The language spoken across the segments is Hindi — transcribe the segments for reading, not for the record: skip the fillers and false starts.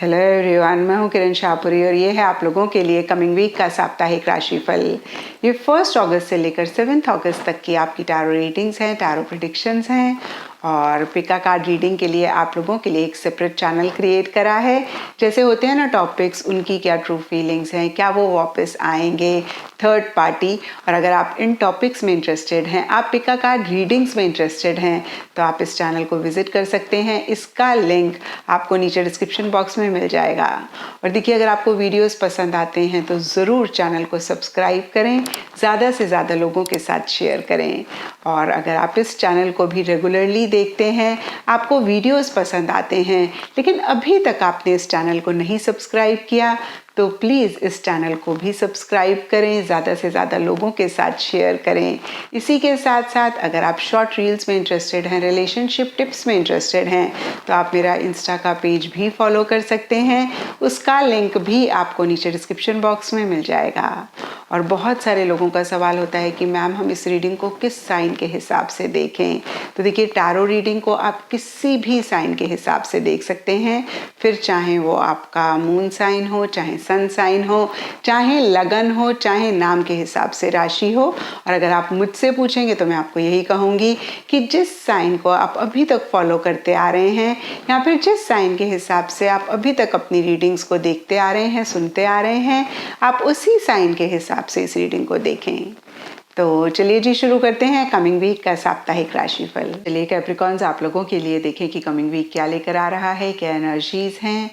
हेलो एवरीवन, मैं हूं किरण शाहपुरी और ये है आप लोगों के लिए कमिंग वीक का साप्ताहिक राशिफल। ये 1 अगस्त से लेकर 7 अगस्त तक की आपकी टैरो रीडिंग्स हैं, टैरो प्रेडिक्शंस हैं। और पिका कार्ड रीडिंग के लिए आप लोगों के लिए एक सेपरेट चैनल क्रिएट करा है। जैसे होते हैं ना टॉपिक्स, उनकी क्या ट्रू फीलिंग्स हैं, क्या वो वापस आएंगे, थर्ड पार्टी। और अगर आप इन टॉपिक्स में इंटरेस्टेड हैं, आप पिका कार्ड रीडिंग्स में इंटरेस्टेड हैं, तो आप इस चैनल को विजिट कर सकते हैं। इसका लिंक आपको नीचे डिस्क्रिप्शन बॉक्स में मिल जाएगा। और देखिए, अगर आपको वीडियोस पसंद आते हैं तो ज़रूर चैनल को सब्सक्राइब करें, ज़्यादा से ज़्यादा लोगों के साथ शेयर करें। और अगर आप इस चैनल को भी रेगुलरली देखते हैं, आपको वीडियोस पसंद आते हैं, लेकिन अभी तक आपने इस चैनल को नहीं सब्सक्राइब किया, तो प्लीज़ इस चैनल को भी सब्सक्राइब करें, ज़्यादा से ज़्यादा लोगों के साथ शेयर करें। इसी के साथ साथ अगर आप शॉर्ट रील्स में इंटरेस्टेड हैं, रिलेशनशिप टिप्स में इंटरेस्टेड हैं, तो आप मेरा इंस्टा का पेज भी फॉलो कर सकते हैं। उसका लिंक भी आपको नीचे डिस्क्रिप्शन बॉक्स में मिल जाएगा। और बहुत सारे लोगों का सवाल होता है कि मैम, हम इस रीडिंग को किस साइन के हिसाब से देखें। तो देखिए, टैरो रीडिंग को आप किसी भी साइन के हिसाब से देख सकते हैं, फिर चाहे वो आपका मून साइन हो, चाहे सन साइन हो, चाहे लगन हो, चाहे नाम के हिसाब से राशि हो। और अगर आप मुझसे पूछेंगे तो मैं आपको यही कहूँगी कि जिस साइन को आप अभी तक फॉलो करते आ रहे हैं, या फिर जिस साइन के हिसाब से आप अभी तक अपनी रीडिंग्स को देखते आ रहे हैं, सुनते आ रहे हैं, आप उसी साइन के हिसाब से इस रीडिंग को देखें। तो चलिए जी, शुरू करते हैं कमिंग वीक का साप्ताहिक राशिफल। चलिए कैप्रिकॉन्स, आप लोगों के लिए देखें कि कमिंग वीक क्या लेकर आ रहा है, क्या एनर्जीज हैं।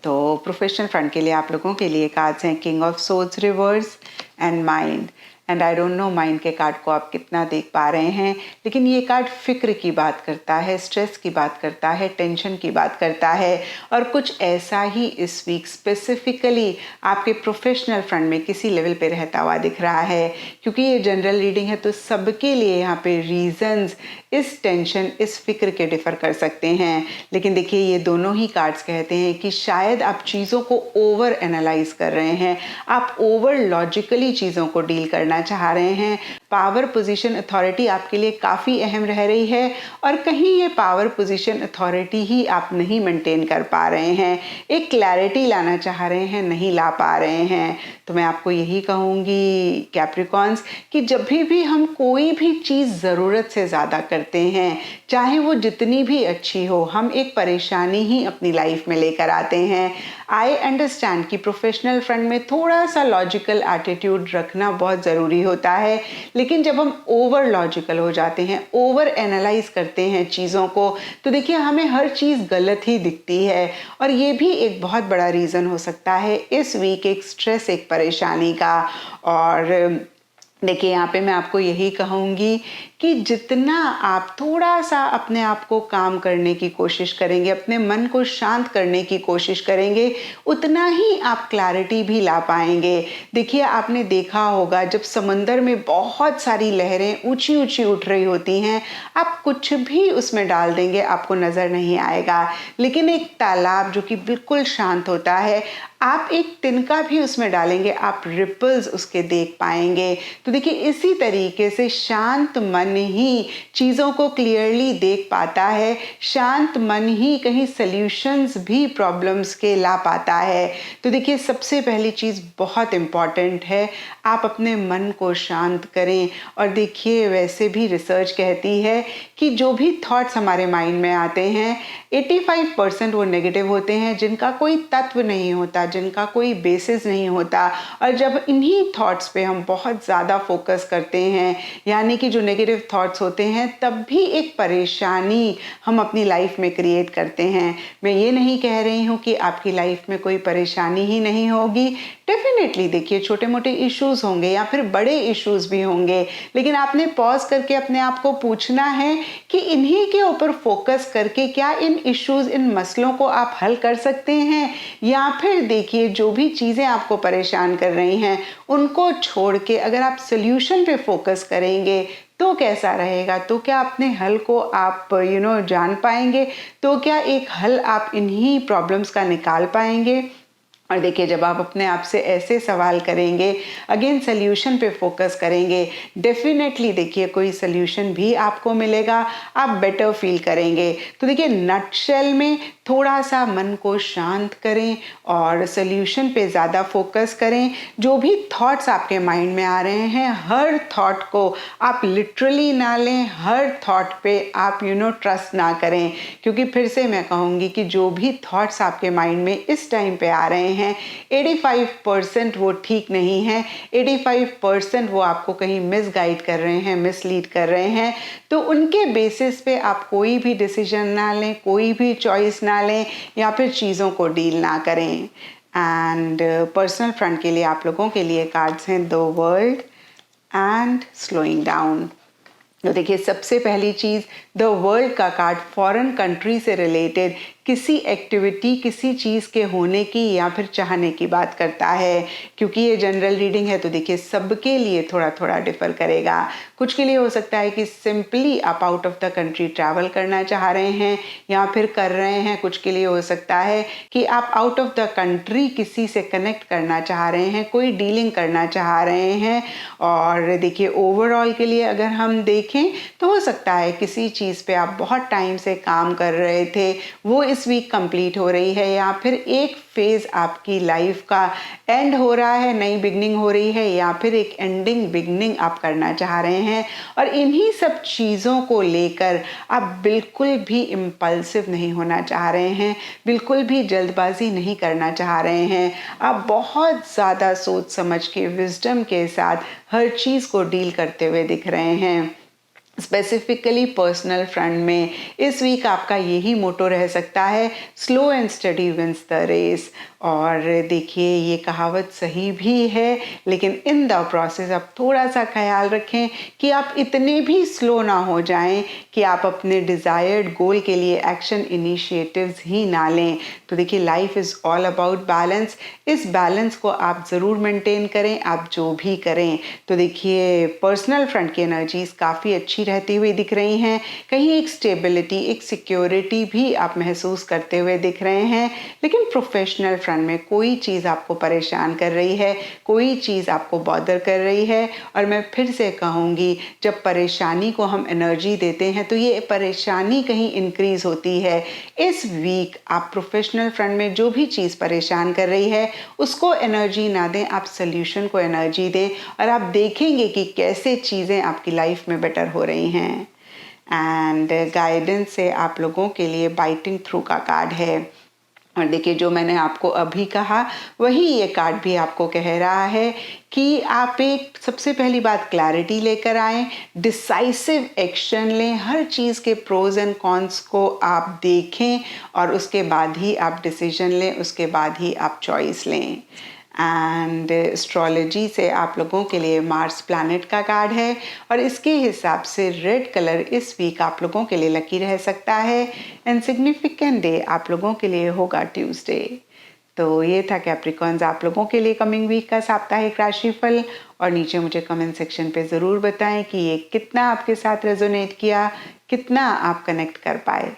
तो प्रोफेशनल फ्रंट के लिए आप लोगों के लिए कार्ड्स हैं king of swords reverse and mind. And I don't know mind के कार्ड को आप कितना देख पा रहे हैं, लेकिन ये कार्ड फिक्र की बात करता है, स्ट्रेस की बात करता है, टेंशन की बात करता है। और कुछ ऐसा ही इस वीक स्पेसिफिकली आपके प्रोफेशनल फ्रंट में किसी लेवल पे रहता हुआ दिख रहा है। क्योंकि ये जनरल रीडिंग है, तो सबके लिए यहाँ पे रीजंस इस टेंशन, इस फिक्र के डिफर कर सकते हैं। लेकिन देखिए, ये दोनों ही कार्ड्स कहते हैं कि शायद आप चीज़ों को ओवर एनालाइज कर रहे हैं, आप ओवर लॉजिकली चीज़ों को डील करना चाह रहे हैं। पावर पोजीशन अथॉरिटी आपके लिए काफ़ी अहम रह रही है, और कहीं ये पावर पोजीशन अथॉरिटी ही आप नहीं मेंटेन कर पा रहे हैं, एक क्लैरिटी लाना चाह रहे हैं, नहीं ला पा रहे हैं। तो मैं आपको यही कहूँगी कैप्रिकॉन्स कि जब भी हम कोई भी चीज़ ज़रूरत से ज़्यादा करते हैं, चाहे वो जितनी भी अच्छी हो, हम एक परेशानी ही अपनी लाइफ में लेकर आते हैं। आई अंडरस्टैंड कि प्रोफेशनल फ्रंट में थोड़ा सा लॉजिकल एटीट्यूड रखना बहुत ज़रूरी होता है, लेकिन जब हम ओवर लॉजिकल हो जाते हैं, ओवर एनालाइज करते हैं चीज़ों को, तो देखिए हमें हर चीज़ गलत ही दिखती है। और ये भी एक बहुत बड़ा रीज़न हो सकता है इस वीक एक स्ट्रेस, एक परेशानी का। और देखिए, यहाँ पे मैं आपको यही कहूँगी कि जितना आप थोड़ा सा अपने आप को काम करने की कोशिश करेंगे, अपने मन को शांत करने की कोशिश करेंगे, उतना ही आप क्लैरिटी भी ला पाएंगे। देखिए, आपने देखा होगा जब समंदर में बहुत सारी लहरें ऊंची ऊंची उठ रही होती हैं, आप कुछ भी उसमें डाल देंगे आपको नज़र नहीं आएगा। लेकिन एक तालाब जो कि बिल्कुल शांत होता है, आप एक तिनका भी उसमें डालेंगे, आप रिपल्स उसके देख पाएंगे। तो देखिए, इसी तरीके से शांत मन ही चीज़ों को क्लियरली देख पाता है, शांत मन ही कहीं सल्यूशंस भी प्रॉब्लम्स के ला पाता है। तो देखिए, सबसे पहली चीज़ बहुत इम्पॉर्टेंट है, आप अपने मन को शांत करें। और देखिए, वैसे भी रिसर्च कहती है कि जो भी थॉट्स हमारे माइंड में आते हैं, 85% वो नेगेटिव होते हैं, जिनका कोई तत्व नहीं होता, जिनका कोई बेसिस नहीं होता। और जब इन्हीं थॉट्स पे हम बहुत ज़्यादा फोकस करते हैं, यानी कि जो नेगेटिव थॉट्स होते हैं, तब भी एक परेशानी हम अपनी लाइफ में क्रिएट करते हैं। मैं ये नहीं कह रही हूँ कि आपकी लाइफ में कोई परेशानी ही नहीं होगी, डेफिनेटली देखिए छोटे मोटे इश्यूज होंगे या फिर बड़े इश्यूज भी होंगे, लेकिन आपने पॉज करके अपने आप को पूछना है कि इन्हीं के ऊपर फोकस करके क्या इन इश्यूज, इन मसलों को आप हल कर सकते हैं, या फिर देखिए जो भी चीज़ें आपको परेशान कर रही हैं उनको छोड़ के अगर आप सोल्यूशन पे फोकस करेंगे तो कैसा रहेगा। तो क्या अपने हल को आप जान पाएंगे, तो क्या एक हल आप इन्हीं प्रॉब्लम्स का निकाल पाएंगे। और देखिए, जब आप अपने आप से ऐसे सवाल करेंगे, अगेन सल्यूशन पे फोकस करेंगे, डेफिनेटली देखिए कोई सल्यूशन भी आपको मिलेगा, आप बेटर फील करेंगे। तो देखिए, नटशेल में थोड़ा सा मन को शांत करें और सोल्यूशन पे ज़्यादा फोकस करें। जो भी थॉट्स आपके माइंड में आ रहे हैं, हर थॉट को आप लिटरली ना लें, हर थॉट पे आप ट्रस्ट ना करें, क्योंकि फिर से मैं कहूँगी कि जो भी थॉट्स आपके माइंड में इस टाइम पे आ रहे हैं 85% वो ठीक नहीं है, 85% वो आपको कहीं मिसगाइड कर रहे हैं, मिसलीड कर रहे हैं। तो उनके बेसिस पे आप कोई भी डिसीजन ना लें, कोई भी चॉइस ना लें या फिर चीज़ों को डील ना करें। एंड पर्सनल फ्रंट के लिए आप लोगों के लिए कार्ड्स हैं the world and slowing down. तो देखिए, सबसे पहली चीज़ द वर्ल्ड का कार्ड फॉरेन कंट्री से रिलेटेड किसी एक्टिविटी, किसी चीज़ के होने की या फिर चाहने की बात करता है। क्योंकि ये जनरल रीडिंग है तो देखिए सबके लिए थोड़ा थोड़ा डिफर करेगा। कुछ के लिए हो सकता है कि सिंपली आप out of the country travel करना चाह रहे हैं या फिर कर रहे हैं। कुछ के लिए हो सकता है कि आप आउट ऑफ द कंट्री किसी से कनेक्ट करना चाह रहे हैं, कोई डीलिंग करना चाह रहे हैं। और देखिए ओवरऑल के लिए अगर हम देखें तो हो सकता है किसी चीज़ पे आप बहुत टाइम से काम कर रहे थे, वो इस वीक कंप्लीट हो रही है, या फिर एक फेज आपकी लाइफ का एंड हो रहा है, नई बिगनिंग हो रही है, या फिर एक एंडिंग बिगनिंग आप करना चाह रहे हैं। और इन्हीं सब चीज़ों को लेकर आप बिल्कुल भी इम्पल्सिव नहीं होना चाह रहे हैं, बिल्कुल भी जल्दबाजी नहीं करना चाह रहे हैं। आप बहुत ज़्यादा सोच समझ के, विजडम के साथ हर चीज़ को डील करते हुए दिख रहे हैं। स्पेसिफिकली पर्सनल फ्रंट में इस वीक आपका यही मोटो रह सकता है, slow and steady wins the race. और देखिए ये कहावत सही भी है, लेकिन इन द प्रोसेस आप थोड़ा सा ख्याल रखें कि आप इतने भी स्लो ना हो जाएं कि आप अपने डिज़ायर्ड गोल के लिए एक्शन इनिशिएटिव्स ही ना लें। तो देखिए life is all about balance. इस बैलेंस को आप ज़रूर मेंटेन करें, आप जो भी करें। तो देखिए पर्सनल फ्रंट की एनर्जीज काफ़ी अच्छी रहती हुई दिख रही हैं। कहीं एक स्टेबिलिटी, एक सिक्योरिटी भी आप महसूस करते हुए दिख रहे हैं। लेकिन प्रोफेशनल फ्रंट में कोई चीज़ आपको परेशान कर रही है, कोई चीज़ आपको बॉदर कर रही है। और मैं फिर से कहूँगी, जब परेशानी को हम एनर्जी देते हैं तो ये परेशानी कहीं इंक्रीज होती है। इस वीक आप प्रोफेशनल फ्रंट में जो भी चीज़ परेशान कर रही है उसको एनर्जी ना दें, आप सोल्यूशन को एनर्जी दें और आप देखेंगे कि कैसे चीज़ें आपकी लाइफ में बेटर हो रही हैं। एंड गाइडेंस से आप लोगों के लिए बाइटिंग थ्रू का कार्ड है। और देखिए जो मैंने आपको अभी कहा वही ये कार्ड भी आपको कह रहा है कि आप एक सबसे पहली बात क्लैरिटी लेकर आएँ, डिसाइसिव एक्शन लें, हर चीज़ के प्रोज एंड कॉन्स को आप देखें और उसके बाद ही आप डिसीजन लें, उसके बाद ही आप चॉइस लें। एंड एस्ट्रोलॉजी से आप लोगों के लिए मार्स प्लैनेट का कार्ड है और इसके हिसाब से रेड कलर इस वीक आप लोगों के लिए लकी रह सकता है। एंड सिग्निफिकेंट डे आप लोगों के लिए होगा ट्यूसडे। तो ये था कैप्रिकॉन्स आप लोगों के लिए कमिंग वीक का साप्ताहिक राशिफल। और नीचे मुझे कमेंट सेक्शन पे ज़रूर बताएं कि ये कितना आपके साथ रेजोनेट किया, कितना आप कनेक्ट कर पाए।